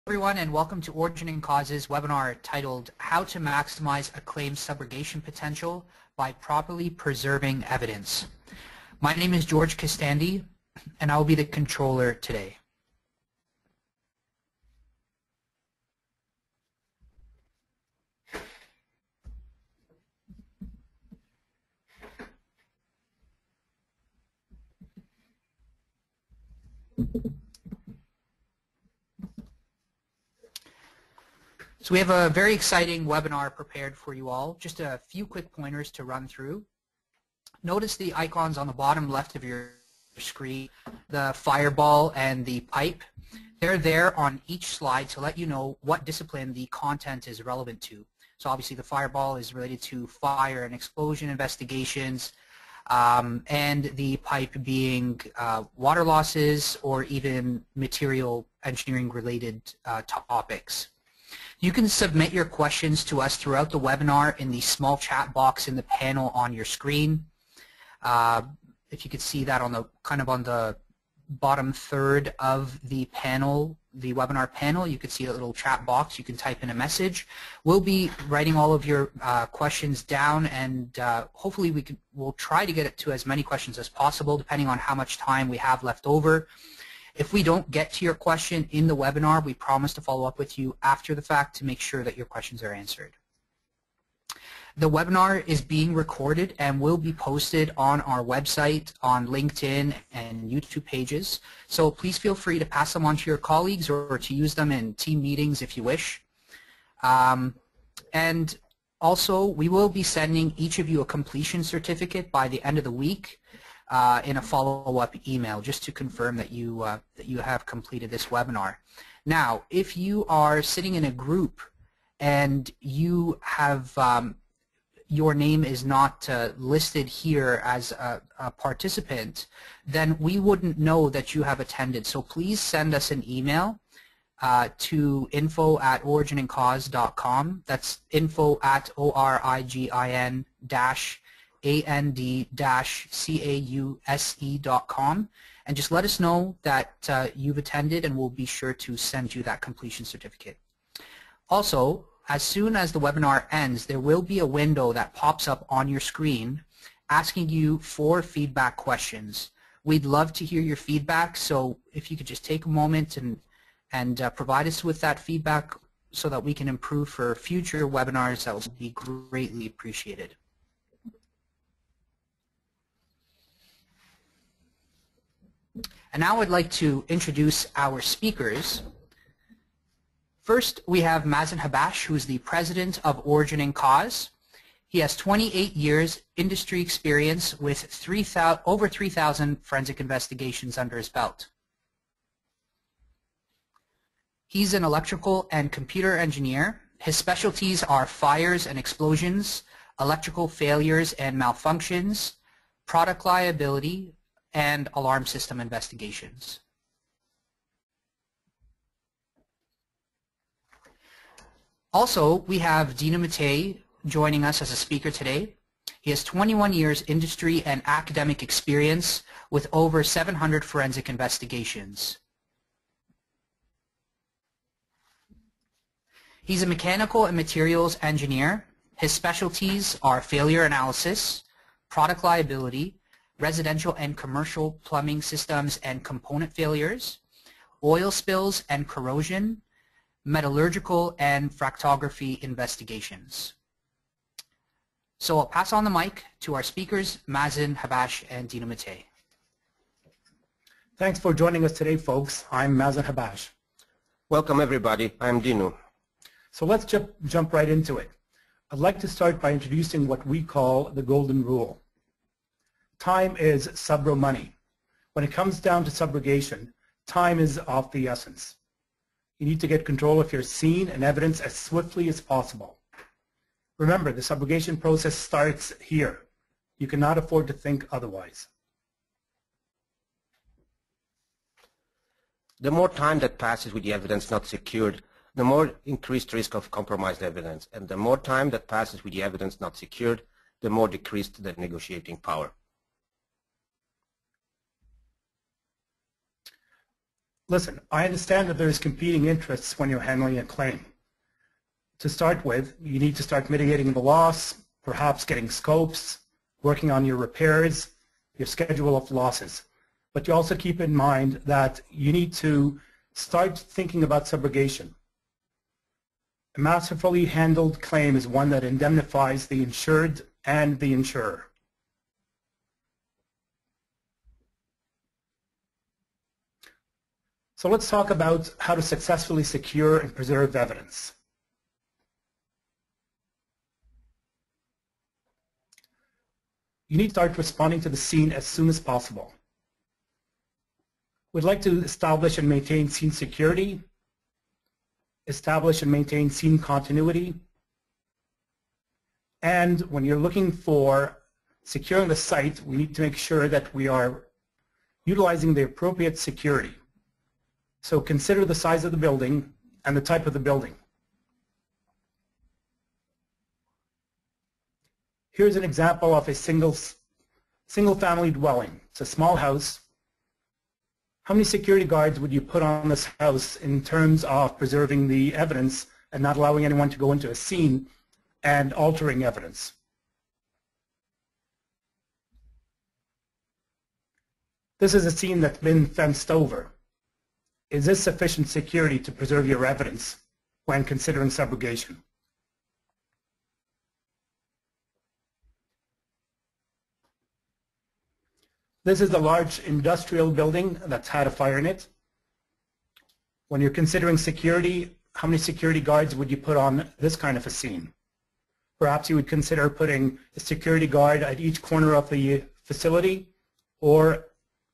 Everyone, and welcome to Origin and Causes webinar titled How to Maximize a Claim's Subrogation Potential by Properly Preserving Evidence. My name is George Costandi, and I will be the controller today. So we have a very exciting webinar prepared for you all. Just a few quick pointers to run through. Notice the icons on the bottom left of your screen, the fireball and the pipe. They're there on each slide to let you know what discipline the content is relevant to. So obviously the fireball is related to fire and explosion investigations, and the pipe being water losses or even material engineering related topics. You can submit your questions to us throughout the webinar in the small chat box in the panel on your screen. If you could see that on the on the bottom third of the panel, the webinar panel, you could see a little chat box. You can type in a message. We'll be writing all of your questions down, and hopefully we'll try to get to as many questions as possible, depending on how much time we have left over. If we don't get to your question in the webinar, we promise to follow up with you after the fact to make sure that your questions are answered. The webinar is being recorded and will be posted on our website, on LinkedIn and YouTube pages. So please feel free to pass them on to your colleagues or to use them in team meetings if you wish. And also, we will be sending each of you a completion certificate by the end of the week. In a follow-up email, just to confirm that you have completed this webinar. Now, if you are sitting in a group and you have your name is not listed here as a participant, then we wouldn't know that you have attended. So please send us an email to info@originandcause.com. That's info@origin-and-cause.com, and just let us know that you've attended, and we'll be sure to send you that completion certificate. Also, as soon as the webinar ends, there will be a window that pops up on your screen asking you for feedback questions. We'd love to hear your feedback, so if you could just take a moment and provide us with that feedback so that we can improve for future webinars, that will be greatly appreciated. And now I'd like to introduce our speakers. First, we have Mazen Habash, who is the president of Origin and Cause. He has 28 years industry experience with over 3,000 forensic investigations under his belt. He's an electrical and computer engineer. His specialties are fires and explosions, electrical failures and malfunctions, product liability, and alarm system investigations. Also, we have Dinu Matei joining us as a speaker today. He has 21 years industry and academic experience with over 700 forensic investigations. He's a mechanical and materials engineer. His specialties are failure analysis, product liability, residential and commercial plumbing systems and component failures, oil spills and corrosion, metallurgical and fractography investigations. So I'll pass on the mic to our speakers, Mazen, Habash, and Dinu Matei. Thanks for joining us today, folks. I'm Mazen Habash. Welcome, everybody. I'm Dinu. So let's jump right into it. I'd like to start by introducing what we call the golden rule. Time is subro money. When it comes down to subrogation, time is of the essence. You need to get control of your scene and evidence as swiftly as possible. Remember, the subrogation process starts here. You cannot afford to think otherwise. The more time that passes with the evidence not secured, the more increased risk of compromised evidence. And the more time that passes with the evidence not secured, the more decreased the negotiating power. Listen, I understand that there's competing interests when you're handling a claim. To start with, you need to start mitigating the loss, perhaps getting scopes, working on your repairs, your schedule of losses. But you also keep in mind that you need to start thinking about subrogation. A masterfully handled claim is one that indemnifies the insured and the insurer. So let's talk about how to successfully secure and preserve evidence. You need to start responding to the scene as soon as possible. We'd like to establish and maintain scene security, establish and maintain scene continuity, and when you're looking for securing the site, we need to make sure that we are utilizing the appropriate security. So consider the size of the building and the type of the building. Here's an example of a single family dwelling. It's a small house. How many security guards would you put on this house in terms of preserving the evidence and not allowing anyone to go into a scene and altering evidence? This is a scene that's been fenced over. Is this sufficient security to preserve your evidence when considering subrogation? This is a large industrial building that's had a fire in it. When you're considering security, how many security guards would you put on this kind of a scene? Perhaps you would consider putting a security guard at each corner of the facility, or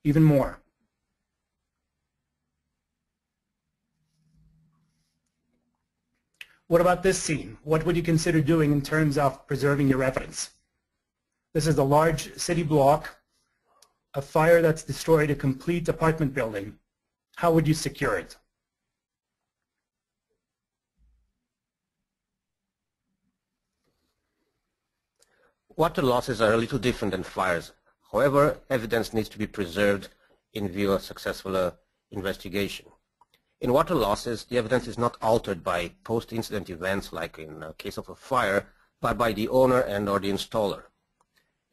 even more. What about this scene? What would you consider doing in terms of preserving your evidence? This is a large city block, a fire that's destroyed a complete apartment building. How would you secure it? Water losses are a little different than fires. However, evidence needs to be preserved in view of successful investigation. In water losses, the evidence is not altered by post-incident events like in the case of a fire, but by the owner and or the installer.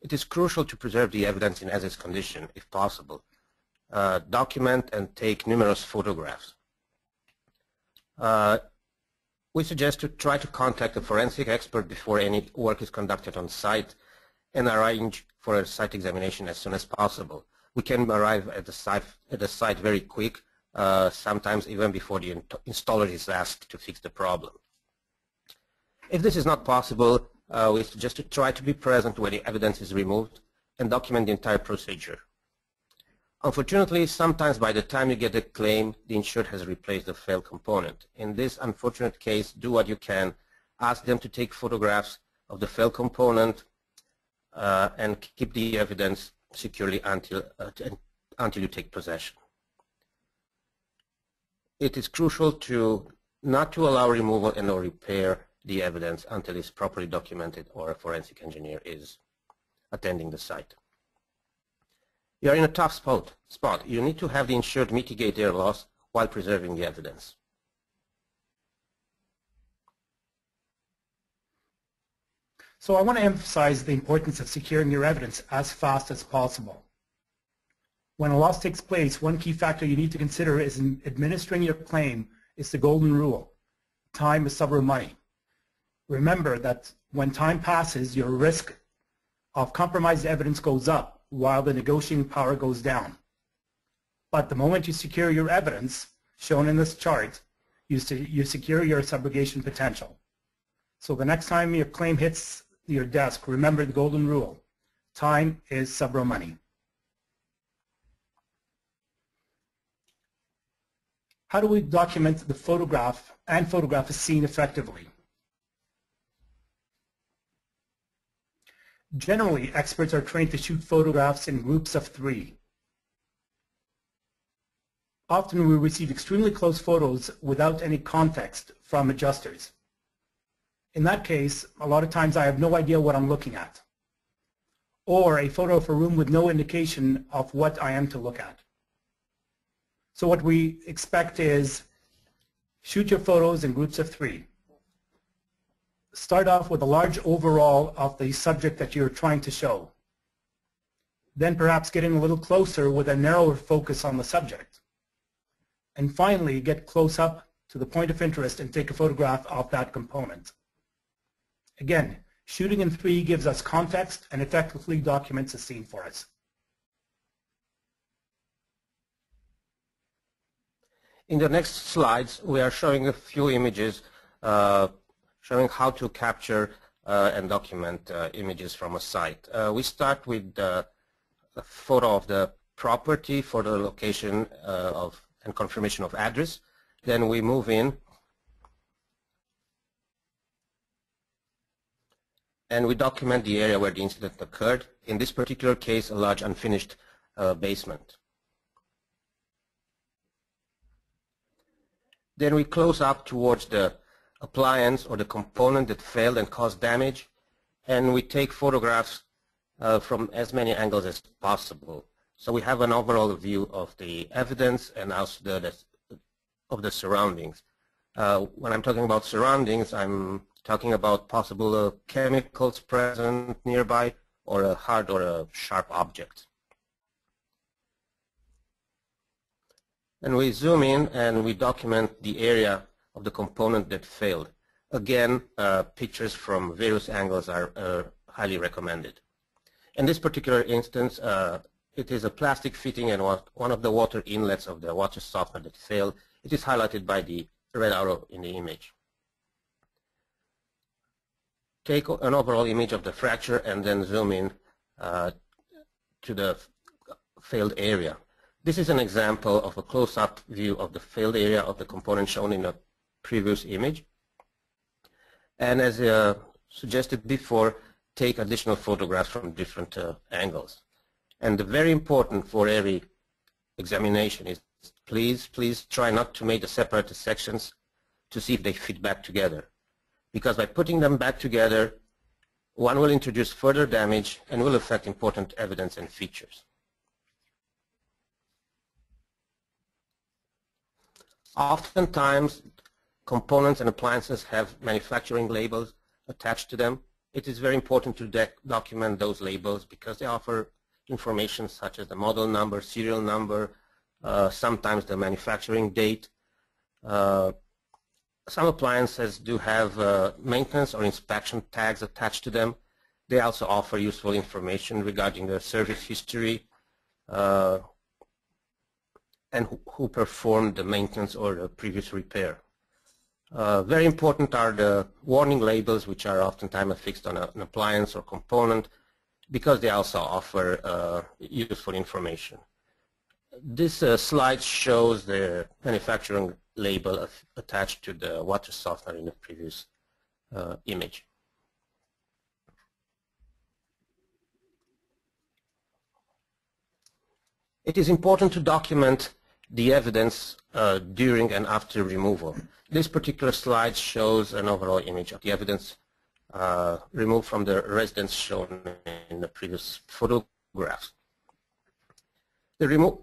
It is crucial to preserve the evidence in as-is condition, if possible. Document and take numerous photographs. We suggest to try to contact a forensic expert before any work is conducted on site and arrange for a site examination as soon as possible. We can arrive at the site very quick, sometimes even before the installer is asked to fix the problem. If this is not possible, we suggest to try to be present when the evidence is removed and document the entire procedure. Unfortunately, sometimes by the time you get a claim, the insured has replaced the failed component. In this unfortunate case, do what you can. Ask them to take photographs of the failed component and keep the evidence securely until you take possession. It is crucial not to allow removal and or repair the evidence until it's properly documented or a forensic engineer is attending the site. You are in a tough spot. You need to have the insured mitigate their loss while preserving the evidence. So I want to emphasize the importance of securing your evidence as fast as possible. When a loss takes place, one key factor you need to consider is in administering your claim is the golden rule. Time is subro money. Remember that when time passes, your risk of compromised evidence goes up while the negotiating power goes down. But the moment you secure your evidence, shown in this chart, you secure your subrogation potential. So the next time your claim hits your desk, remember the golden rule. Time is subro money. How do we document the photograph and photograph a scene effectively? Generally, experts are trained to shoot photographs in groups of 3. Often we receive extremely close photos without any context from adjusters. In that case, a lot of times I have no idea what I'm looking at. Or a photo of a room with no indication of what I am to look at. So what we expect is shoot your photos in groups of 3. Start off with a large overall of the subject that you're trying to show. Then perhaps get in a little closer with a narrower focus on the subject. And finally, get close up to the point of interest and take a photograph of that component. Again, shooting in 3 gives us context and effectively documents a scene for us. In the next slides, we are showing a few images showing how to capture and document images from a site. We start with a photo of the property for the location and confirmation of address. Then we move in and we document the area where the incident occurred. In this particular case, a large unfinished basement. Then we close up towards the appliance or the component that failed and caused damage, and we take photographs from as many angles as possible. So we have an overall view of the evidence and also of the surroundings. When I'm talking about surroundings, I'm talking about possible chemicals present nearby or a hard or a sharp object. And we zoom in and we document the area of the component that failed. Again, pictures from various angles are highly recommended. In this particular instance, it is a plastic fitting and one of the water inlets of the water softener that failed. It is highlighted by the red arrow in the image. Take an overall image of the fracture and then zoom in to the failed area. This is an example of a close-up view of the failed area of the component shown in the previous image. And as suggested before, take additional photographs from different angles. And very important for every examination is please try not to make the separate sections to see if they fit back together. Because by putting them back together, one will introduce further damage and will affect important evidence and features. Oftentimes, components and appliances have manufacturing labels attached to them. It is very important to document those labels because they offer information such as the model number, serial number, sometimes the manufacturing date. Some appliances do have maintenance or inspection tags attached to them. They also offer useful information regarding the service history and who performed the maintenance or the previous repair. Very important are the warning labels, which are oftentimes affixed on an appliance or component because they also offer useful information. This slide shows the manufacturing label attached to the water softener in the previous image. It is important to document the evidence during and after removal. This particular slide shows an overall image of the evidence removed from the residence shown in the previous photographs.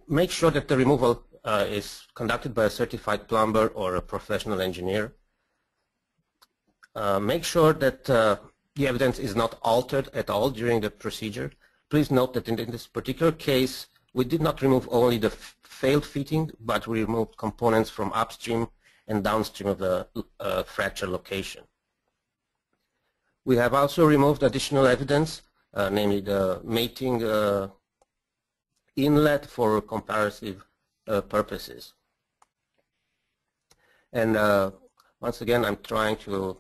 Make sure that the removal is conducted by a certified plumber or a professional engineer. Make sure that the evidence is not altered at all during the procedure. Please note that in this particular case, we did not remove only the failed fitting, but we removed components from upstream and downstream of the fracture location. We have also removed additional evidence, namely the mating inlet for comparative purposes. And once again, I'm trying to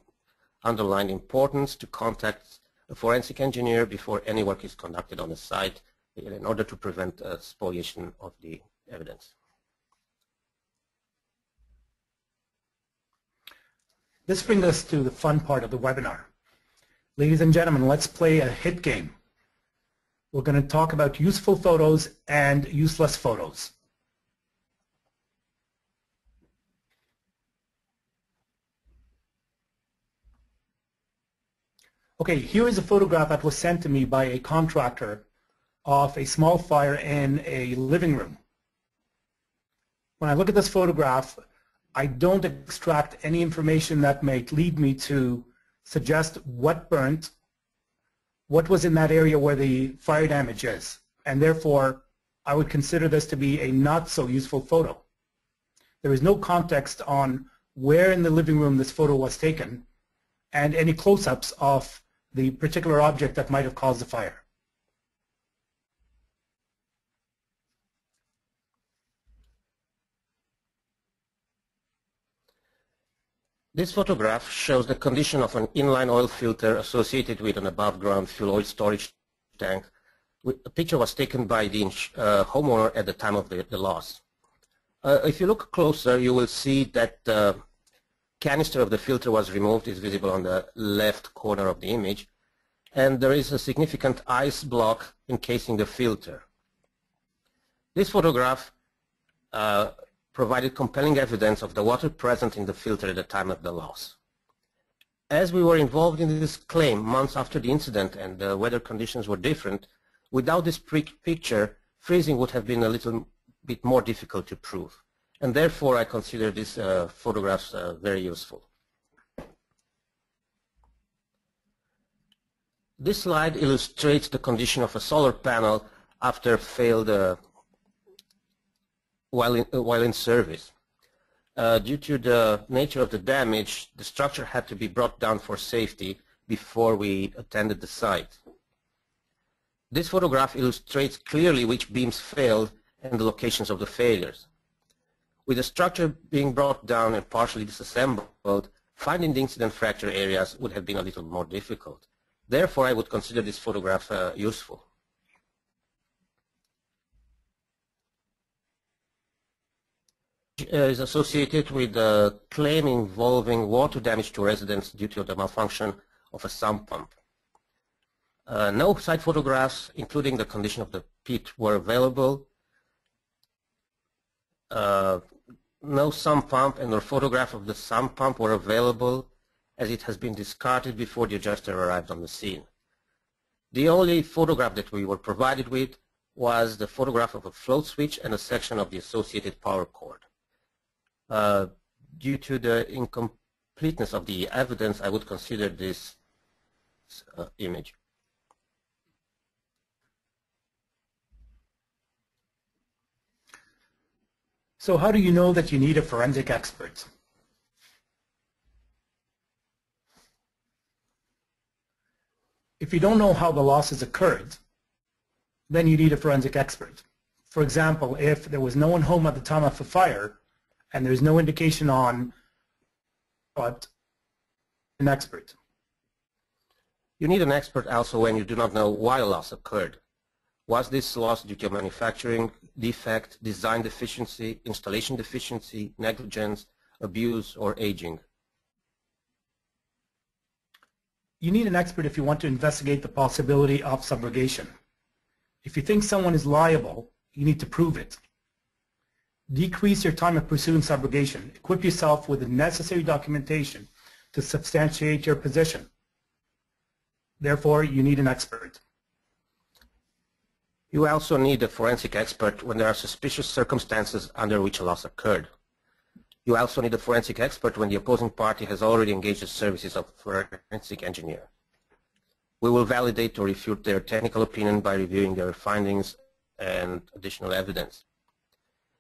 underline the importance to contact a forensic engineer before any work is conducted on the site in order to prevent spoliation of the evidence. This brings us to the fun part of the webinar. Ladies and gentlemen, let's play a hit game. We're going to talk about useful photos and useless photos. Okay, here is a photograph that was sent to me by a contractor of a small fire in a living room. When I look at this photograph, I don't extract any information that may lead me to suggest what burnt, what was in that area where the fire damage is, and therefore I would consider this to be a not so useful photo. There is no context on where in the living room this photo was taken and any close-ups of the particular object that might have caused the fire. This photograph shows the condition of an inline oil filter associated with an above-ground fuel oil storage tank. A picture was taken by the homeowner at the time of the loss. If you look closer, you will see that the canister of the filter was removed. It's visible on the left corner of the image. And there is a significant ice block encasing the filter. This photograph provided compelling evidence of the water present in the filter at the time of the loss. As we were involved in this claim months after the incident and the weather conditions were different, without this picture, freezing would have been a little bit more difficult to prove. And therefore, I consider these photographs very useful. This slide illustrates the condition of a solar panel after failed while in service. Due to the nature of the damage, the structure had to be brought down for safety before we attended the site. This photograph illustrates clearly which beams failed and the locations of the failures. With the structure being brought down and partially disassembled, finding the incident fracture areas would have been a little more difficult. Therefore, I would consider this photograph useful. Is associated with a claim involving water damage to residents due to the malfunction of a sump pump. No site photographs, including the condition of the pit, were available. No sump pump and no photograph of the sump pump were available, as it has been discarded before the adjuster arrived on the scene. The only photograph that we were provided with was the photograph of a float switch and a section of the associated power cord. Due to the incompleteness of the evidence, I would consider this image. So how do you know that you need a forensic expert? If you don't know how the losses occurred, then you need a forensic expert. For example, if there was no one home at the time of the fire and there's no indication on what, an expert. You need an expert also when you do not know why a loss occurred. Was this loss due to a manufacturing defect, design deficiency, installation deficiency, negligence, abuse, or aging? You need an expert if you want to investigate the possibility of subrogation. If you think someone is liable, you need to prove it. Decrease your time of pursuing subrogation. Equip yourself with the necessary documentation to substantiate your position. Therefore, you need an expert. You also need a forensic expert when there are suspicious circumstances under which a loss occurred. You also need a forensic expert when the opposing party has already engaged the services of a forensic engineer. We will validate or refute their technical opinion by reviewing their findings and additional evidence.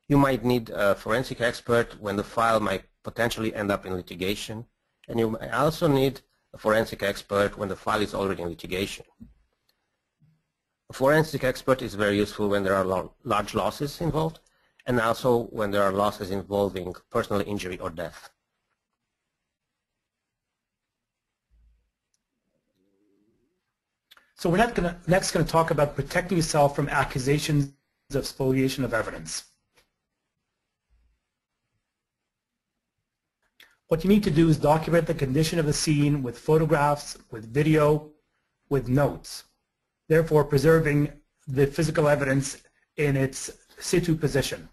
You might need a forensic expert when the file might potentially end up in litigation, and you may also need a forensic expert when the file is already in litigation. A forensic expert is very useful when there are large losses involved, and also when there are losses involving personal injury or death. So we're next going to talk about protecting yourself from accusations of spoliation of evidence. What you need to do is document the condition of the scene with photographs, with video, with notes, therefore preserving the physical evidence in its situ position.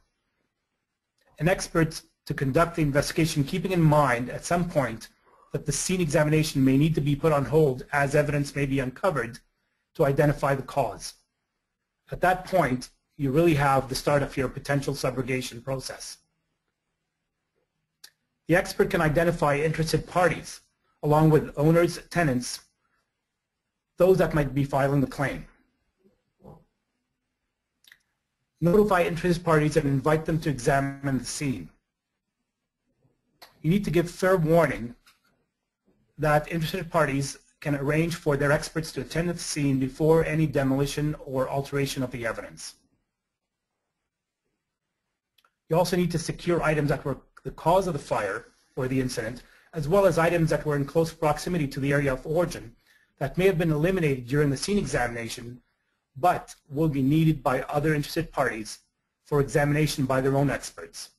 An expert to conduct the investigation, keeping in mind at some point that the scene examination may need to be put on hold as evidence may be uncovered to identify the cause. At that point, you really have the start of your potential subrogation process. The expert can identify interested parties, along with owners, tenants, those that might be filing the claim. Notify interested parties and invite them to examine the scene. You need to give fair warning that interested parties can arrange for their experts to attend the scene before any demolition or alteration of the evidence. You also need to secure items that were the cause of the fire or the incident, as well as items that were in close proximity to the area of origin that may have been eliminated during the scene examination, but will be needed by other interested parties for examination by their own experts.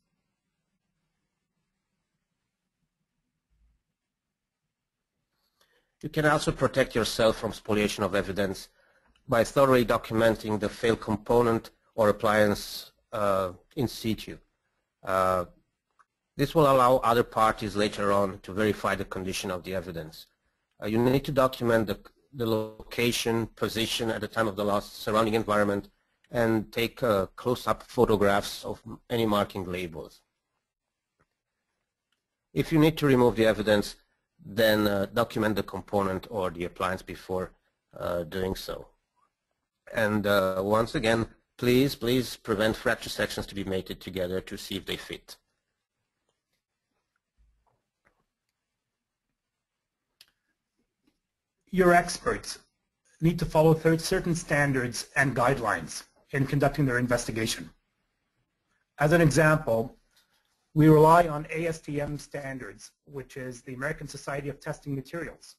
You can also protect yourself from spoliation of evidence by thoroughly documenting the failed component or appliance in situ. This will allow other parties later on to verify the condition of the evidence. You need to document the location, position at the time of the loss, surrounding environment, and take close-up photographs of any marking labels. If you need to remove the evidence, then document the component or the appliance before doing so. And once again, please prevent fracture sections to be mated together to see if they fit. Your experts need to follow certain standards and guidelines in conducting their investigation. As an example, we rely on ASTM standards, which is the American Society of Testing Materials.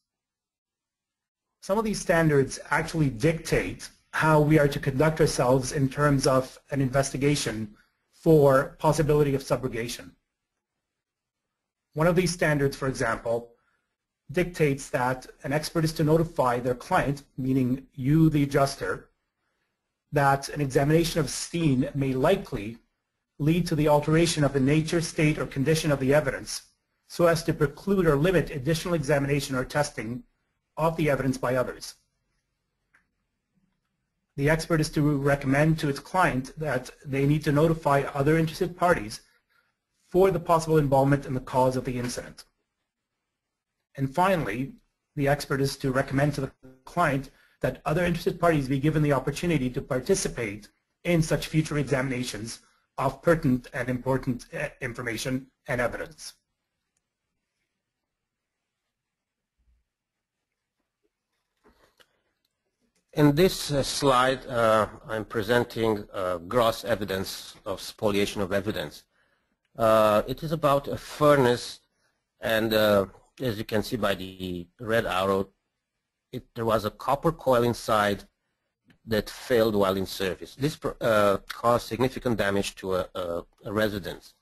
Some of these standards actually dictate how we are to conduct ourselves in terms of an investigation for possibility of subrogation. One of these standards, for example, dictates that an expert is to notify their client, meaning you, the adjuster, that an examination of scene may likely lead to the alteration of the nature, state, or condition of the evidence so as to preclude or limit additional examination or testing of the evidence by others. The expert is to recommend to its client that they need to notify other interested parties for the possible involvement in the cause of the incident. And finally, the expert is to recommend to the client that other interested parties be given the opportunity to participate in such future examinations of pertinent and important information and evidence. In this slide, I'm presenting gross evidence of spoliation of evidence. It is about a furnace, and as you can see by the red arrow, there was a copper coil inside that failed while in service. This caused significant damage to a residence.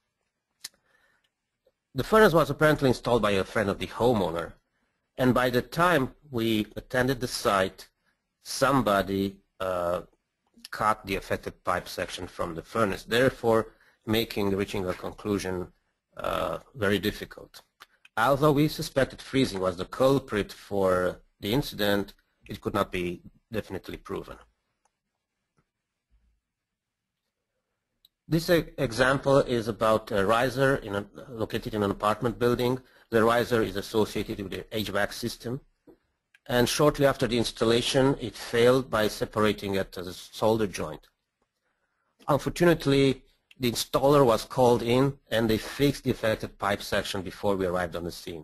The furnace was apparently installed by a friend of the homeowner, and by the time we attended the site, somebody cut the affected pipe section from the furnace, therefore reaching a conclusion very difficult. Although we suspected freezing was the culprit for the incident, it could not be definitely proven. This example is about a riser located in an apartment building. The riser is associated with the HVAC system, and shortly after the installation it failed by separating at the solder joint. Unfortunately, the installer was called in and they fixed the affected pipe section before we arrived on the scene.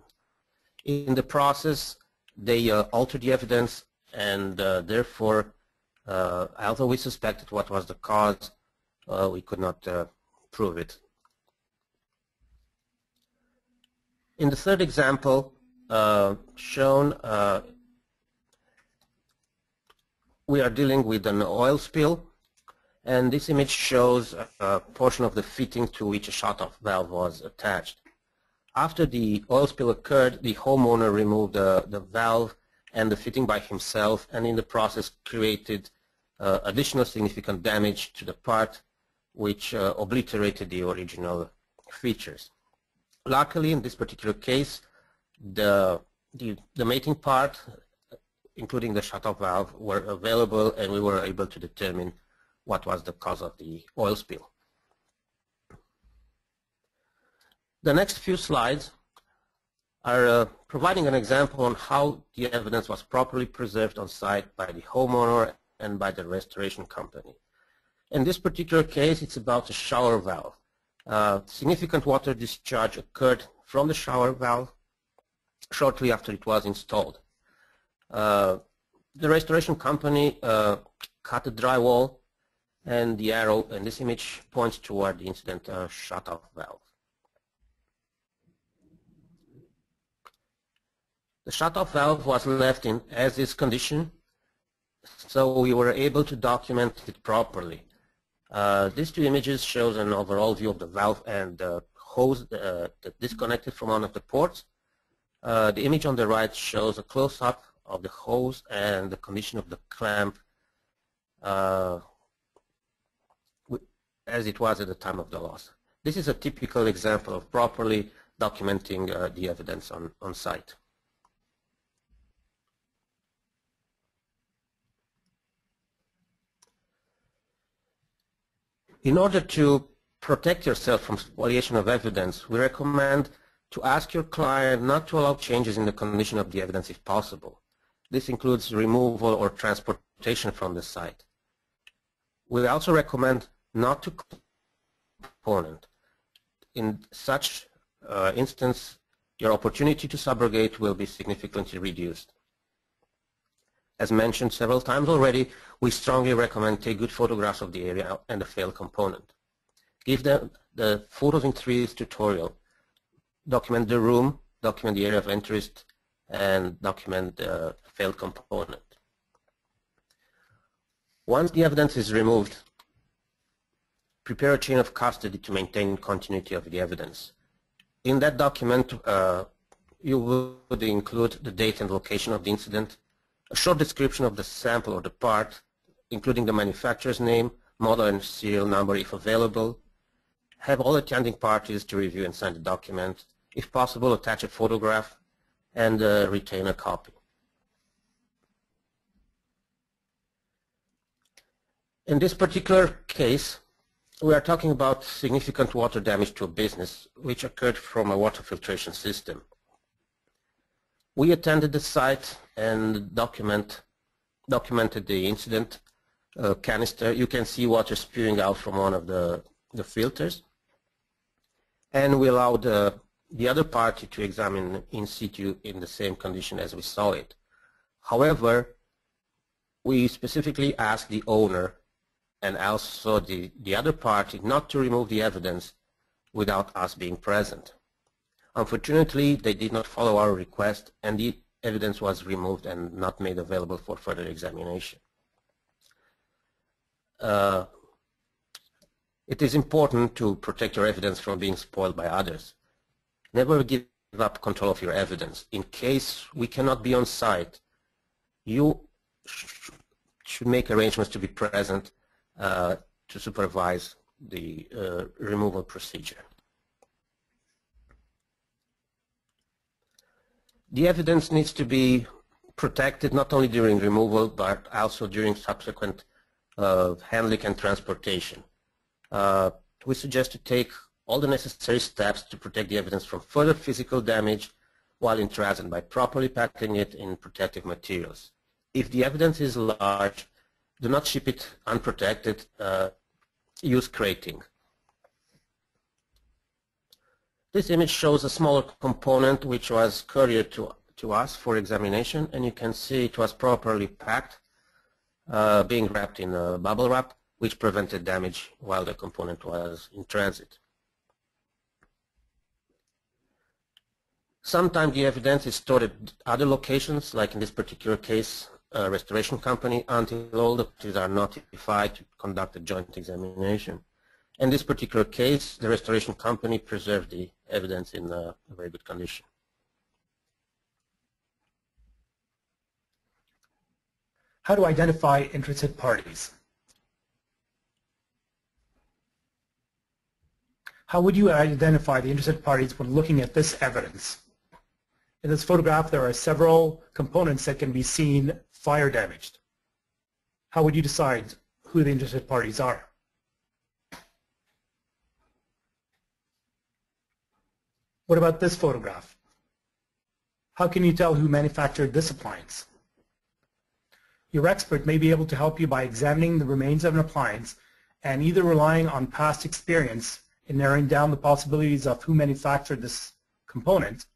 In the process, they altered the evidence, and therefore, although we suspected what was the cause, we could not prove it. In the third example shown, we are dealing with an oil spill, and this image shows a portion of the fitting to which a shut-off valve was attached. After the oil spill occurred, the homeowner removed the valve and the fitting by himself, and in the process created additional significant damage to the part, which obliterated the original features. Luckily, in this particular case, the mating part, including the shut-off valve, were available, and we were able to determine what was the cause of the oil spill. The next few slides are providing an example on how the evidence was properly preserved on site by the homeowner and by the restoration company. In this particular case, it's about a shower valve. Significant water discharge occurred from the shower valve shortly after it was installed. The restoration company cut the drywall, and the arrow in this image points toward the incident shutoff valve. The shutoff valve was left in as-is condition, so we were able to document it properly. These two images shows an overall view of the valve and the hose that disconnected from one of the ports. The image on the right shows a close-up of the hose and the condition of the clamp as it was at the time of the loss. This is a typical example of properly documenting the evidence on site. In order to protect yourself from spoliation of evidence, we recommend to ask your client not to allow changes in the condition of the evidence if possible. This includes removal or transportation from the site. We also recommend not to component. In such instance, your opportunity to subrogate will be significantly reduced. As mentioned several times already, we strongly recommend take good photographs of the area and the failed component. Give them the photos in 3D tutorial. Document the room, document the area of interest, and document the failed component. Once the evidence is removed, prepare a chain of custody to maintain continuity of the evidence. In that document, you would include the date and location of the incident, a short description of the sample or the part, including the manufacturer's name, model and serial number if available. Have all attending parties to review and sign the document. If possible, attach a photograph and retain a copy. In this particular case, we are talking about significant water damage to a business which occurred from a water filtration system. We attended the site and documented the incident canister. You can see water spewing out from one of the filters. And we allowed the other party to examine in situ in the same condition as we saw it. However, we specifically asked the owner and also the other party not to remove the evidence without us being present. Unfortunately, they did not follow our request, and the evidence was removed and not made available for further examination. It is important to protect your evidence from being spoiled by others. Never give up control of your evidence. In case we cannot be on site, you should make arrangements to be present to supervise the removal procedure. The evidence needs to be protected not only during removal but also during subsequent handling and transportation. We suggest to take all the necessary steps to protect the evidence from further physical damage while in transit by properly packing it in protective materials. If the evidence is large, do not ship it unprotected, use crating. This image shows a smaller component which was couriered to us for examination, and you can see it was properly packed, being wrapped in a bubble wrap, which prevented damage while the component was in transit. Sometimes the evidence is stored at other locations, like in this particular case, a restoration company, until all the parties are notified to conduct a joint examination. In this particular case, the restoration company preserved the evidence in a very good condition. How to identify interested parties? How would you identify the interested parties when looking at this evidence? In this photograph, there are several components that can be seen fire damaged. How would you decide who the interested parties are? What about this photograph? How can you tell who manufactured this appliance? Your expert may be able to help you by examining the remains of an appliance and either relying on past experience in narrowing down the possibilities of who manufactured this component,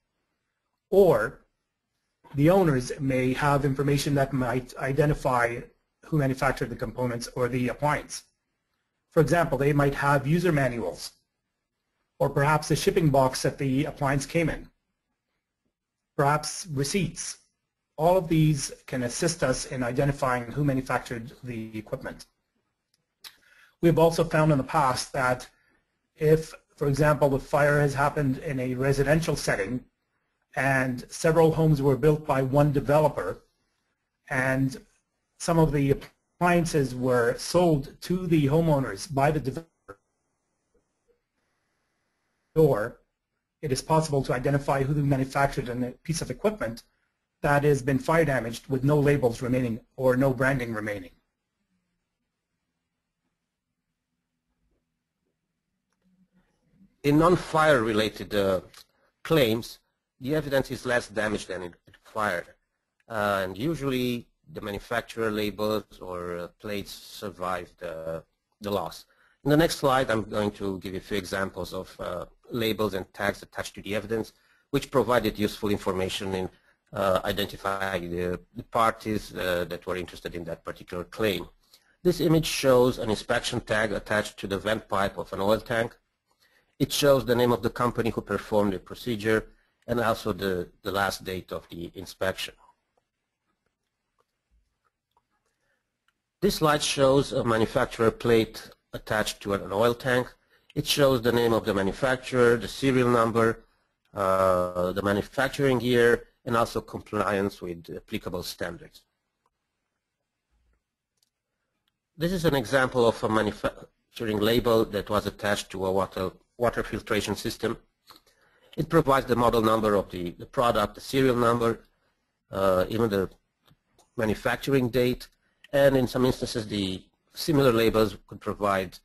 or the owners may have information that might identify who manufactured the components or the appliance. For example, they might have user manuals, or perhaps the shipping box that the appliance came in, perhaps receipts. All of these can assist us in identifying who manufactured the equipment. We have also found in the past that if, for example, the fire has happened in a residential setting and several homes were built by one developer and some of the appliances were sold to the homeowners by the developer, or it is possible to identify who manufactured a piece of equipment that has been fire damaged with no labels remaining or no branding remaining. In non-fire related claims, the evidence is less damaged than in fire, and usually the manufacturer labels or plates survive the loss. In the next slide, I'm going to give you a few examples of labels and tags attached to the evidence, which provided useful information in identifying the parties that were interested in that particular claim. This image shows an inspection tag attached to the vent pipe of an oil tank. It shows the name of the company who performed the procedure and also the last date of the inspection. This slide shows a manufacturer plate attached to an oil tank. It shows the name of the manufacturer, the serial number, the manufacturing year, and also compliance with applicable standards. This is an example of a manufacturing label that was attached to a water filtration system. It provides the model number of the product, the serial number, even the manufacturing date, and in some instances the similar labels could provide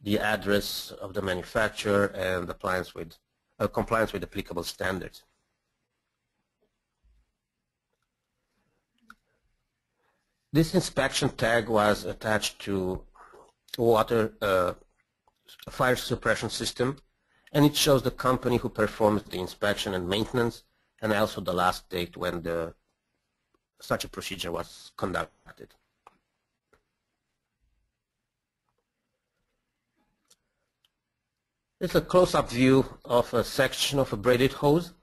the address of the manufacturer and compliance with applicable standards. This inspection tag was attached to a fire suppression system, and it shows the company who performs the inspection and maintenance, and also the last date when such a procedure was conducted. It's a close-up view of a section of a braided hose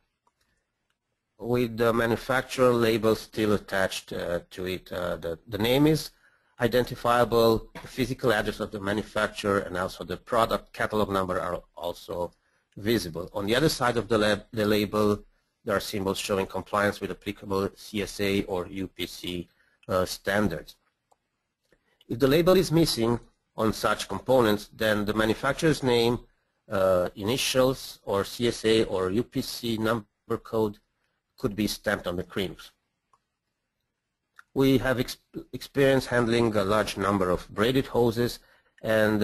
with the manufacturer label still attached to it. The name is identifiable, the physical address of the manufacturer, and also the product catalog number are also visible. On the other side of the label, there are symbols showing compliance with applicable CSA or UPC standards. If the label is missing on such components, then the manufacturer's name, initials, or CSA or UPC number code could be stamped on the crims. We have experience handling a large number of braided hoses, and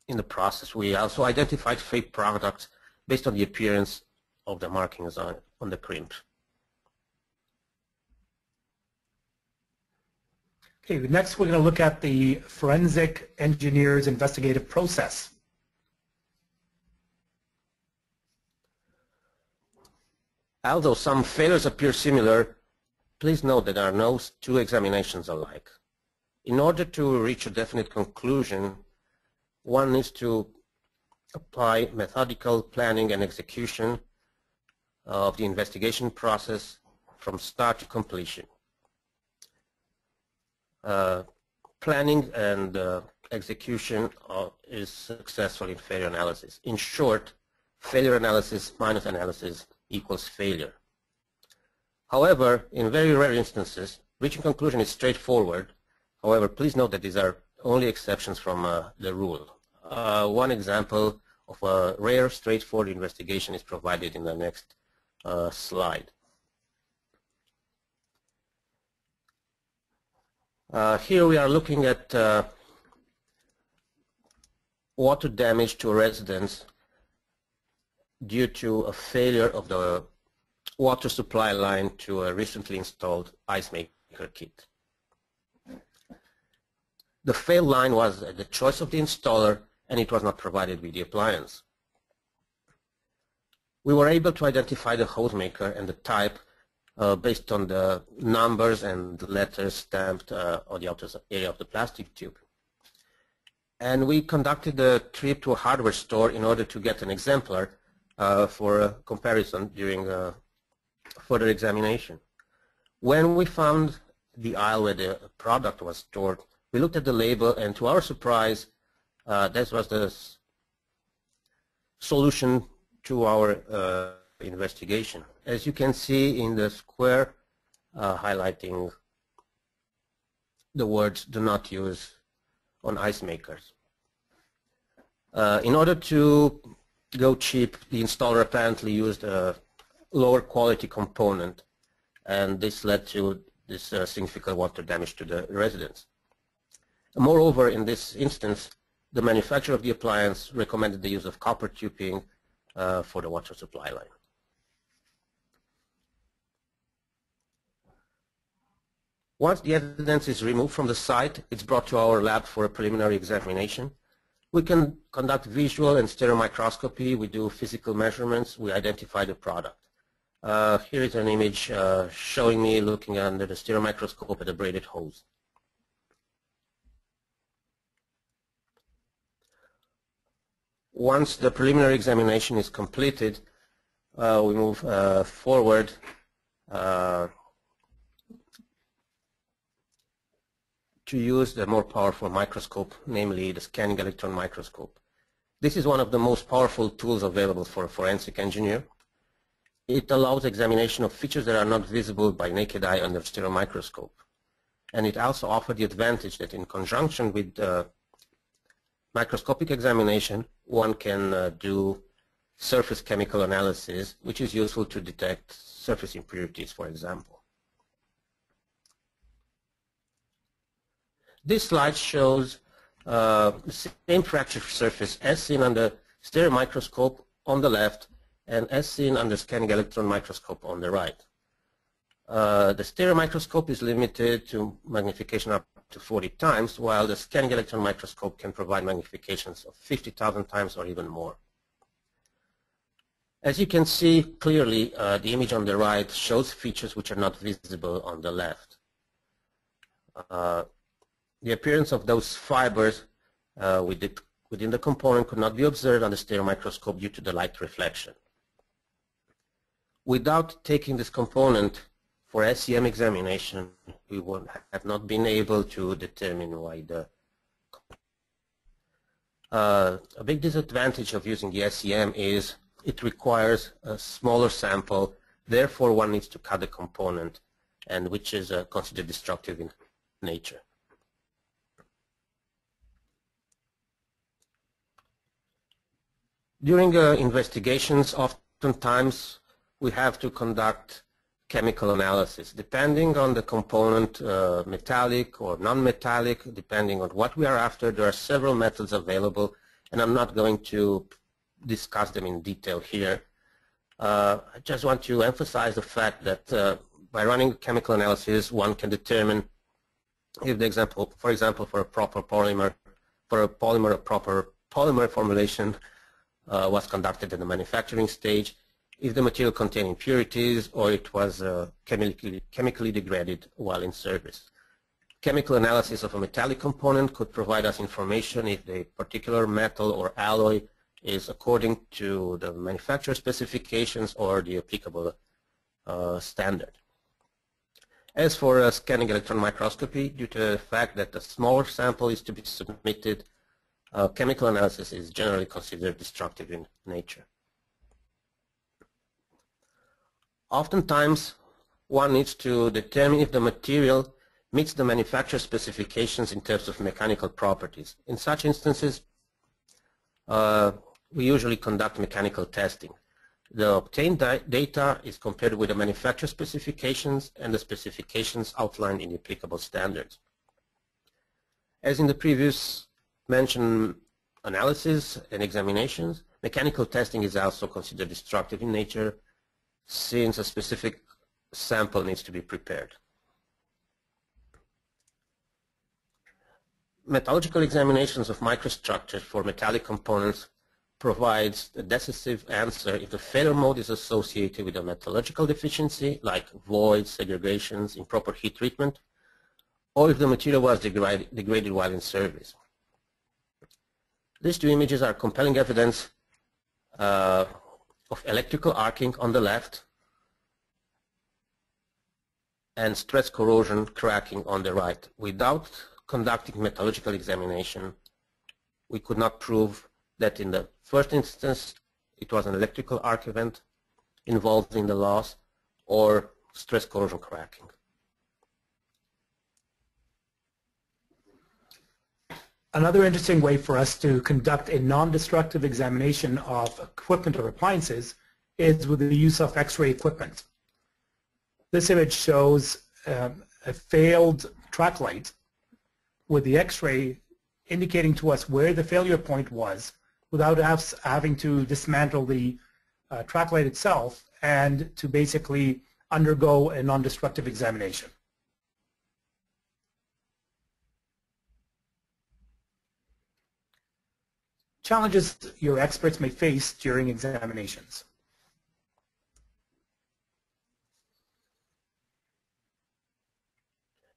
in the process we also identified fake products based on the appearance of the markings on the crims. Okay, next we're going to look at the forensic engineer's investigative process. Although some failures appear similar, please note that there are no two examinations alike. In order to reach a definite conclusion, one needs to apply methodical planning and execution of the investigation process from start to completion. Planning and execution is successful in failure analysis. In short, failure analysis minus analysis equals failure. However, in very rare instances, reaching conclusion is straightforward. However, please note that these are only exceptions from the rule. One example of a rare, straightforward investigation is provided in the next slide. Here we are looking at water damage to a residence due to a failure of the water supply line to a recently installed ice maker kit. The failed line was at the choice of the installer, and it was not provided with the appliance. We were able to identify the hose maker and the type based on the numbers and the letters stamped on the outer area of the plastic tube. And we conducted a trip to a hardware store in order to get an exemplar for a comparison during further examination. When we found the aisle where the product was stored, we looked at the label, and to our surprise, this was the solution to our investigation. As you can see in the square highlighting the words "do not use" on ice makers. In order to go cheap, the installer apparently used a lower quality component, and this led to this significant water damage to the residents. Moreover, in this instance, the manufacturer of the appliance recommended the use of copper tubing for the water supply line. Once the evidence is removed from the site, it's brought to our lab for a preliminary examination. We can conduct visual and stereomicroscopy, we do physical measurements, we identify the product. Here is an image showing me looking under the stereomicroscope at a braided hose. Once the preliminary examination is completed, we move forward to use the more powerful microscope, namely the scanning electron microscope. This is one of the most powerful tools available for a forensic engineer. It allows examination of features that are not visible by naked eye under stereomicroscope. And it also offers the advantage that in conjunction with microscopic examination, one can do surface chemical analysis, which is useful to detect surface impurities, for example. This slide shows the same fracture surface as seen under stereomicroscope on the left and as seen under scanning electron microscope on the right. The stereomicroscope is limited to magnification up to 40 times, while the scanning electron microscope can provide magnifications of 50,000 times or even more. As you can see clearly, the image on the right shows features which are not visible on the left. The appearance of those fibers within the component could not be observed on the stereomicroscope due to the light reflection. Without taking this component for SEM examination, we would have not been able to determine why a big disadvantage of using the SEM is it requires a smaller sample, therefore one needs to cut the component, and which is considered destructive in nature. During investigations, oftentimes we have to conduct chemical analysis. Depending on the component, metallic or non-metallic, depending on what we are after, there are several methods available, and I'm not going to discuss them in detail here. I just want to emphasize the fact that by running chemical analysis, one can determine if the example, for example, for a proper polymer, a proper polymer formulation was conducted in the manufacturing stage, if the material contained impurities or it was chemically degraded while in service. Chemical analysis of a metallic component could provide us information if the particular metal or alloy is according to the manufacturer specifications or the applicable standard. As for scanning electron microscopy, due to the fact that a smaller sample is to be submitted, chemical analysis is generally considered destructive in nature. Oftentimes, one needs to determine if the material meets the manufacturer specifications in terms of mechanical properties. In such instances, we usually conduct mechanical testing. The obtained data is compared with the manufacturer specifications and the specifications outlined in the applicable standards. As in the previous mentioned analysis and examinations, Mechanical testing is also considered destructive in nature since a specific sample needs to be prepared. Metallurgical examinations of microstructures for metallic components provides a decisive answer if the failure mode is associated with a metallurgical deficiency like voids, segregations, improper heat treatment, or if the material was degraded while in service. These two images are compelling evidence of electrical arcing on the left and stress corrosion cracking on the right. Without conducting metallurgical examination, we could not prove that in the first instance it was an electrical arc event involved in the loss or stress corrosion cracking. Another interesting way for us to conduct a non-destructive examination of equipment or appliances is with the use of X-ray equipment. This image shows a failed track light with the X-ray indicating to us where the failure point was without us having to dismantle the track light itself and to basically undergo a non-destructive examination. Challenges your experts may face during examinations.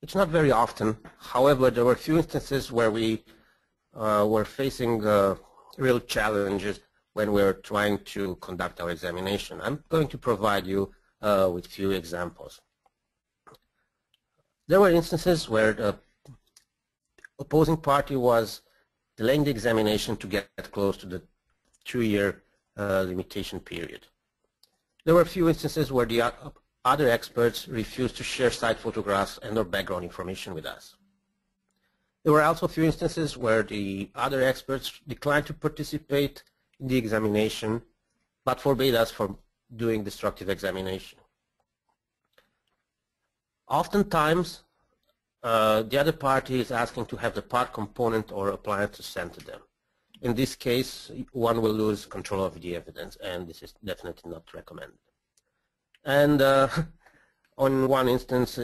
It's not very often. However, there were a few instances where we were facing real challenges when we were trying to conduct our examination. I'm going to provide you with a few examples. There were instances where the opposing party was delaying the examination to get close to the 2-year limitation period. There were a few instances where the other experts refused to share site photographs and or background information with us. There were also a few instances where the other experts declined to participate in the examination but forbade us from doing destructive examination. Oftentimes, the other party is asking to have the part component or appliance sent to them. In this case, one will lose control of the evidence, and this is definitely not recommended. And on one instance,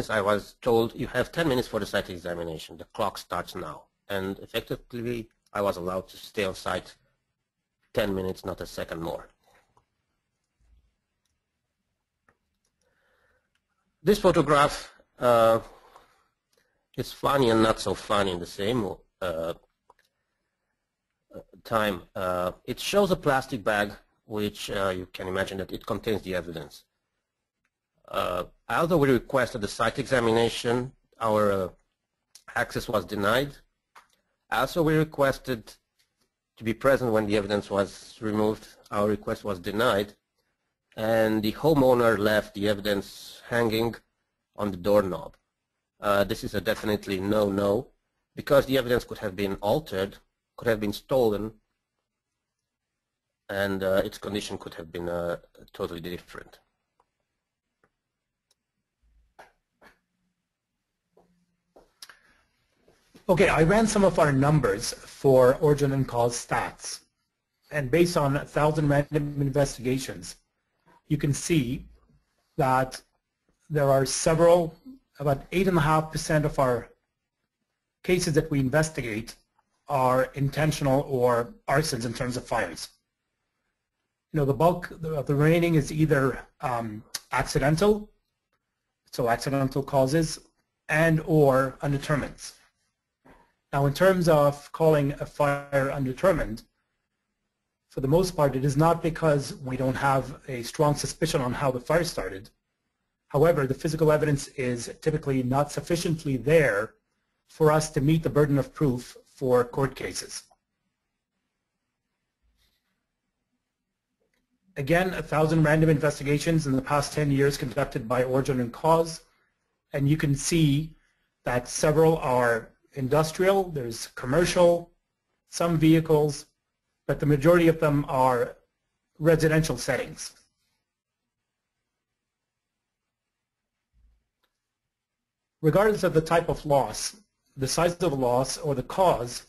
I was told you have 10 minutes for the site examination. The clock starts now. And effectively, I was allowed to stay on site 10 minutes, not a second more. This photograph is funny and not so funny in the same time. It shows a plastic bag which you can imagine that it contains the evidence. Although we requested the site examination, our access was denied. Also, we requested to be present when the evidence was removed. Our request was denied, and the homeowner left the evidence hanging on the doorknob. This is a definitely no-no, because the evidence could have been altered, could have been stolen, and its condition could have been totally different. Okay, I ran some of our numbers for origin and cause stats, and based on 1,000 random investigations, you can see that there are several, about 8.5% of our cases that we investigate are intentional or arsons in terms of fires. You know, the bulk of the remaining is either accidental, so accidental causes, and or undetermined. Now, in terms of calling a fire undetermined, for the most part, it is not because we don't have a strong suspicion on how the fire started. However, the physical evidence is typically not sufficiently there for us to meet the burden of proof for court cases. Again, 1,000 random investigations in the past 10 years conducted by origin and cause, and you can see that several are industrial, there's commercial, some vehicles, but the majority of them are residential settings. Regardless of the type of loss, the size of the loss, or the cause,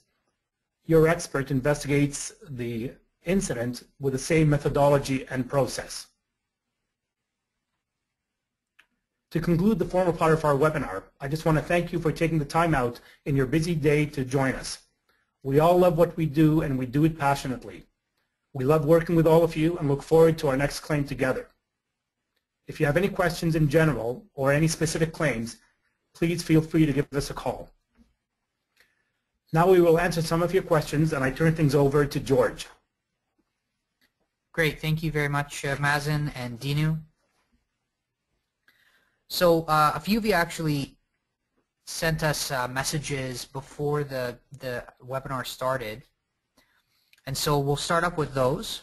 your expert investigates the incident with the same methodology and process. To conclude the formal part of our webinar, I just want to thank you for taking the time out in your busy day to join us. We all love what we do, and we do it passionately. We love working with all of you and look forward to our next claim together. If you have any questions in general or any specific claims, please feel free to give us a call. Now we will answer some of your questions, and I turn things over to George. Great, thank you very much, Mazen and Dinu. So a few of you actually sent us messages before the webinar started, and so we'll start up with those.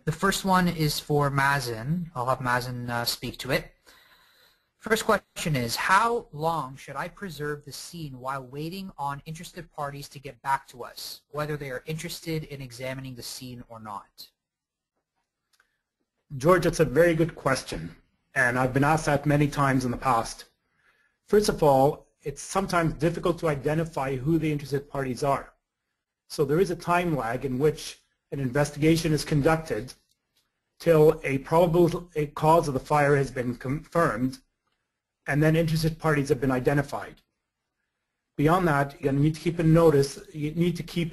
The first one is for Mazen. I'll have Mazen speak to it. First question is, how long should I preserve the scene while waiting on interested parties to get back to us, whether they are interested in examining the scene or not? George, it's a very good question, and I've been asked that many times in the past. First of all, it's sometimes difficult to identify who the interested parties are. So there is a time lag in which an investigation is conducted till a probable cause of the fire has been confirmed, and then interested parties have been identified. Beyond that, you need to keep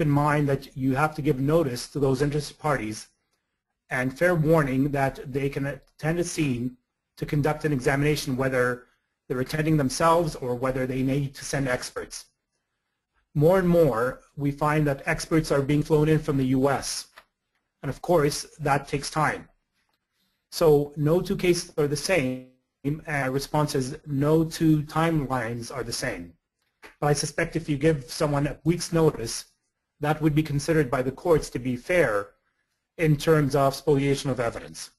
in mind that you have to give notice to those interested parties and fair warning that they can attend a scene to conduct an examination, whether they're attending themselves or whether they need to send experts. More and more, we find that experts are being flown in from the US, and of course, that takes time. So no two cases are the same. Response is no two timelines are the same. But I suspect if you give someone a week's notice, that would be considered by the courts to be fair in terms of spoliation of evidence.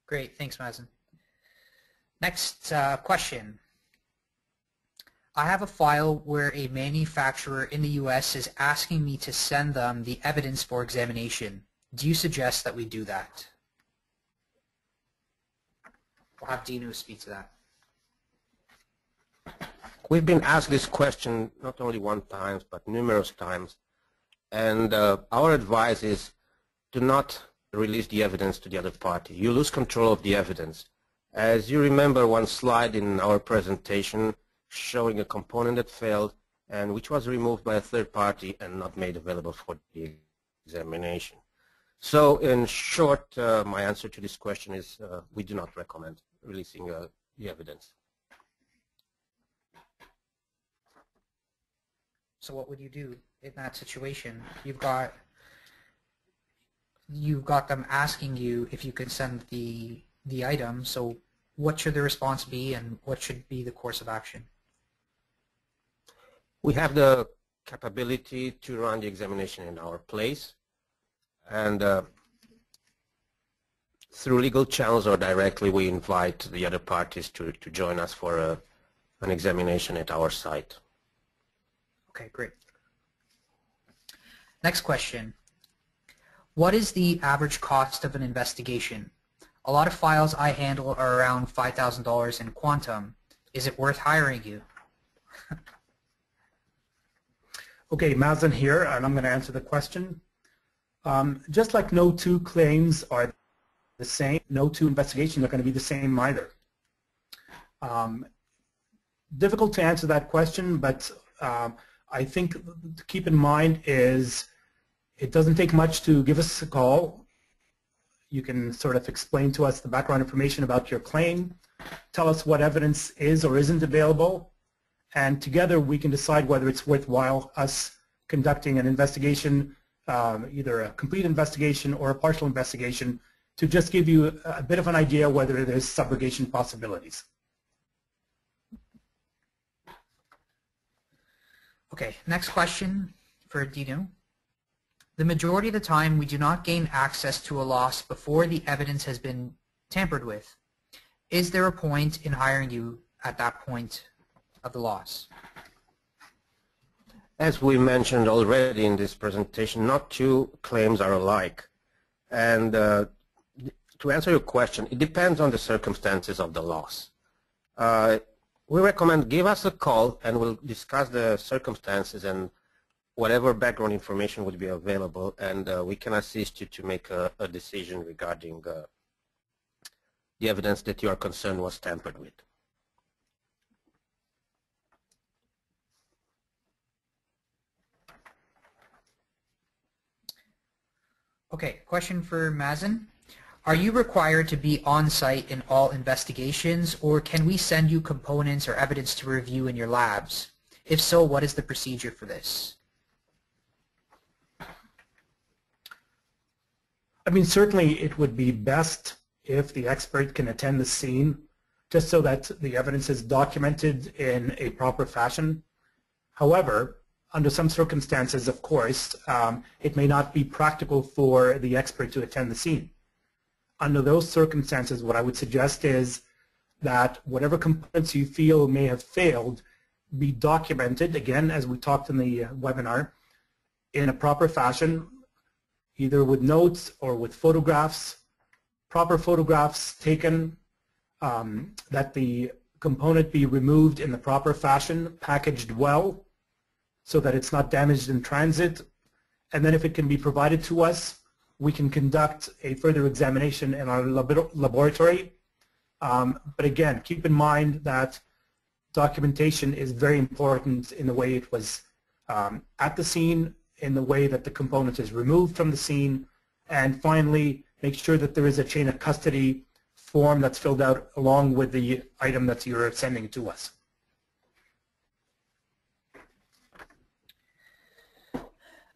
Great, thanks, Mazen. Next question. I have a file where a manufacturer in the US is asking me to send them the evidence for examination. Do you suggest that we do that? We'll have Dinu speak to that. We've been asked this question not only one time, but numerous times. And our advice is do not release the evidence to the other party. You lose control of the evidence. As you remember one slide in our presentation showing a component that failed and which was removed by a third party and not made available for the examination. So in short, my answer to this question is we do not recommend releasing the evidence. So what would you do in that situation? You've got them asking you if you can send the item, so what should the response be and what should be the course of action? We have the capability to run the examination in our place, and through legal channels or directly we invite the other parties to join us for an examination at our site. Okay, great. Next question. What is the average cost of an investigation? A lot of files I handle are around $5,000 in quantum. Is it worth hiring you? Okay, Mazen here, and I'm going to answer the question. Just like no two claims are the same, no two investigations are going to be the same either. Difficult to answer that question, but I think to keep in mind is it doesn't take much to give us a call. You can sort of explain to us the background information about your claim, tell us what evidence is or isn't available, and together we can decide whether it's worthwhile us conducting an investigation, either a complete investigation or a partial investigation, to just give you a bit of an idea whether there's subrogation possibilities. Okay, next question for Dinu. The majority of the time we do not gain access to a loss before the evidence has been tampered with. Is there a point in hiring you at that point of the loss? As we mentioned already in this presentation, not two claims are alike. And to answer your question, it depends on the circumstances of the loss. We recommend give us a call and we'll discuss the circumstances and whatever background information would be available, and we can assist you to make a decision regarding the evidence that you are concerned was tampered with. Okay, question for Mazen. Are you required to be on site in all investigations, or can we send you components or evidence to review in your labs? If so, what is the procedure for this? I mean, certainly it would be best if the expert can attend the scene, just so that the evidence is documented in a proper fashion. However, under some circumstances, of course, it may not be practical for the expert to attend the scene. Under those circumstances, what I would suggest is that whatever components you feel may have failed be documented, again, as we talked in the webinar, in a proper fashion, either with notes or with photographs, proper photographs taken, that the component be removed in the proper fashion, packaged well, so that it's not damaged in transit, and then if it can be provided to us, we can conduct a further examination in our laboratory. But again, keep in mind that documentation is very important in the way it was at the scene, in the way that the component is removed from the scene, and finally make sure that there is a chain of custody form that's filled out along with the item that you're sending to us.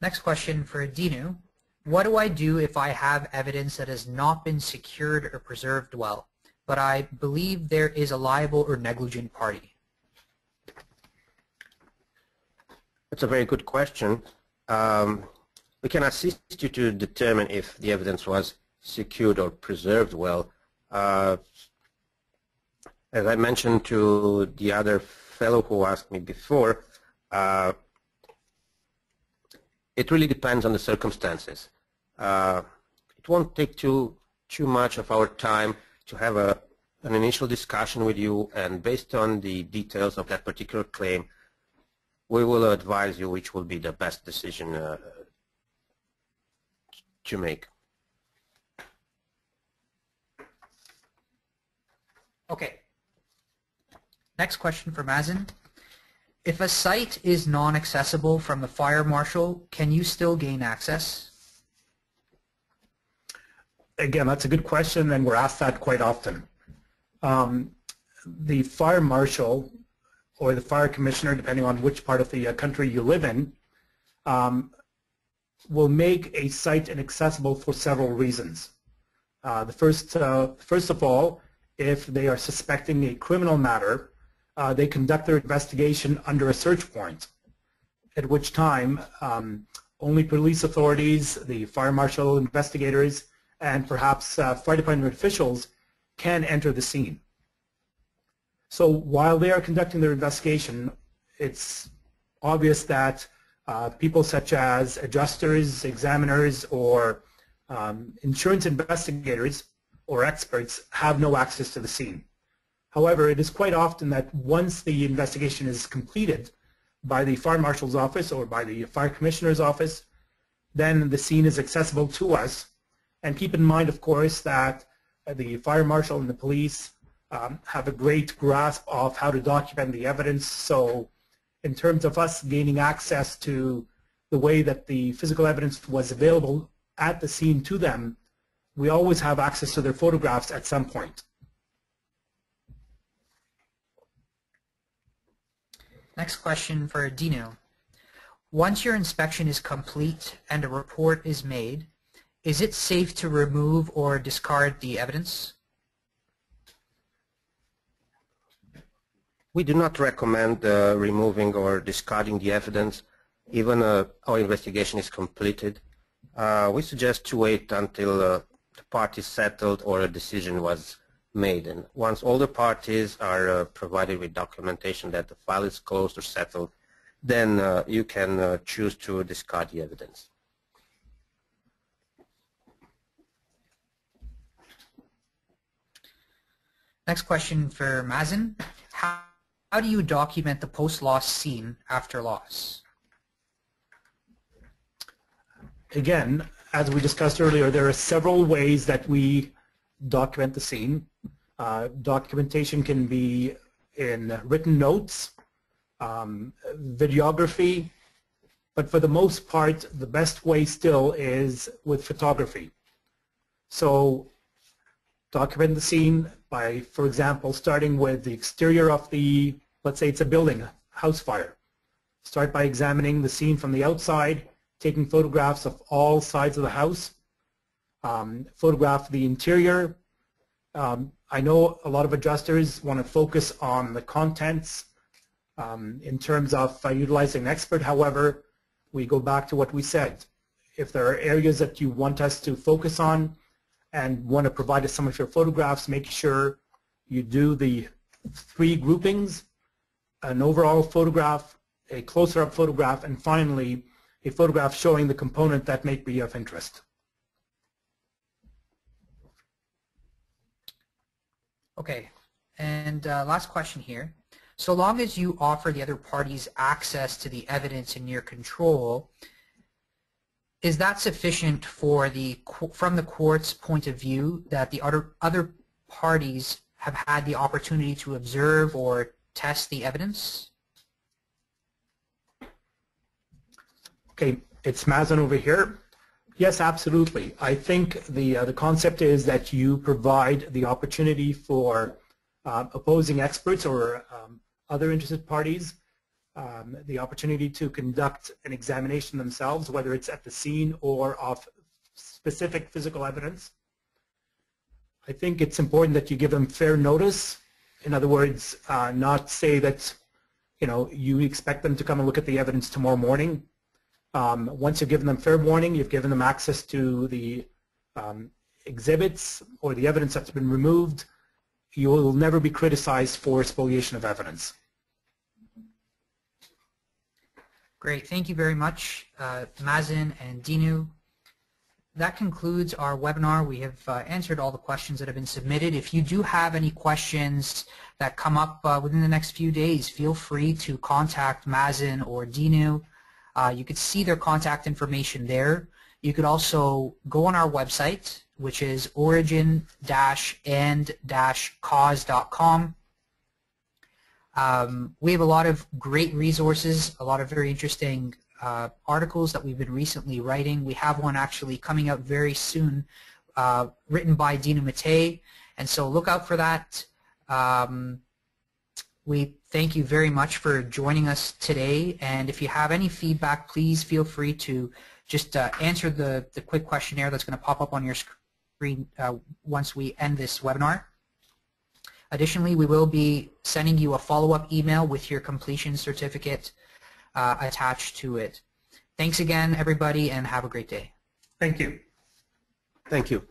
Next question for Dinu. What do I do if I have evidence that has not been secured or preserved well, but I believe there is a liable or negligent party? That's a very good question. We can assist you to determine if the evidence was secured or preserved well. As I mentioned to the other fellow who asked me before, it really depends on the circumstances. It won't take too much of our time to have an initial discussion with you, and based on the details of that particular claim, we will advise you which will be the best decision to make. Okay. Next question for Mazen. If a site is non-accessible from the fire marshal, can you still gain access? Again, that's a good question, and we're asked that quite often. The fire marshal or the fire commissioner, depending on which part of the country you live in, will make a site inaccessible for several reasons. First of all, if they are suspecting a criminal matter, they conduct their investigation under a search warrant, at which time only police authorities, the fire marshal, investigators, and perhaps fire department officials can enter the scene. So while they are conducting their investigation, it's obvious that people such as adjusters, examiners, or insurance investigators or experts have no access to the scene. However, it is quite often that once the investigation is completed by the fire marshal's office or by the fire commissioner's office, then the scene is accessible to us. And keep in mind, of course, that the fire marshal and the police have a great grasp of how to document the evidence. So in terms of us gaining access to the way that the physical evidence was available at the scene to them, we always have access to their photographs at some point. Next question for Dinu. Once your inspection is complete and a report is made, is it safe to remove or discard the evidence? We do not recommend removing or discarding the evidence, even our investigation is completed. We suggest to wait until the parties settled or a decision was made. And once all the parties are provided with documentation that the file is closed or settled, then you can choose to discard the evidence. Next question for Mazen. How do you document the post-loss scene after loss? again, as we discussed earlier, there are several ways that we document the scene. Documentation can be in written notes, videography, but for the most part, the best way still is with photography. So document the scene by, for example, starting with the exterior of the, let's say it's a building, a house fire. Start by examining the scene from the outside, taking photographs of all sides of the house, photograph the interior. I know a lot of adjusters want to focus on the contents in terms of utilizing an expert. However, we go back to what we said. If there are areas that you want us to focus on and want to provide us some of your photographs, make sure you do the 3 groupings: an overall photograph, a closer-up photograph, and finally a photograph showing the component that may be of interest. Okay, and last question here. So long as you offer the other parties access to the evidence in your control, is that sufficient for from the court's point of view that the other parties have had the opportunity to observe or test the evidence? Okay, it's Mazen over here. Yes, absolutely. I think the concept is that you provide the opportunity for opposing experts or other interested parties the opportunity to conduct an examination themselves, whether it's at the scene or of specific physical evidence. I think it's important that you give them fair notice. In other words, not say that you expect them to come and look at the evidence tomorrow morning. Once you've given them fair warning, you've given them access to the exhibits or the evidence that's been removed, you will never be criticized for spoliation of evidence. Great, thank you very much, Mazen and Dinu. That concludes our webinar. We have answered all the questions that have been submitted. If you do have any questions that come up within the next few days, feel free to contact Mazen or Dinu. You could see their contact information there. You could also go on our website, which is origin-and-cause.com. We have a lot of great resources, a lot of very interesting articles that we've been recently writing. We have one actually coming out very soon, written by Dinu Matei, and so look out for that. We thank you very much for joining us today, and if you have any feedback, please feel free to just answer the quick questionnaire that's going to pop up on your screen once we end this webinar. Additionally, we will be sending you a follow-up email with your completion certificate attached to it. Thanks again, everybody, and have a great day. Thank you. Thank you.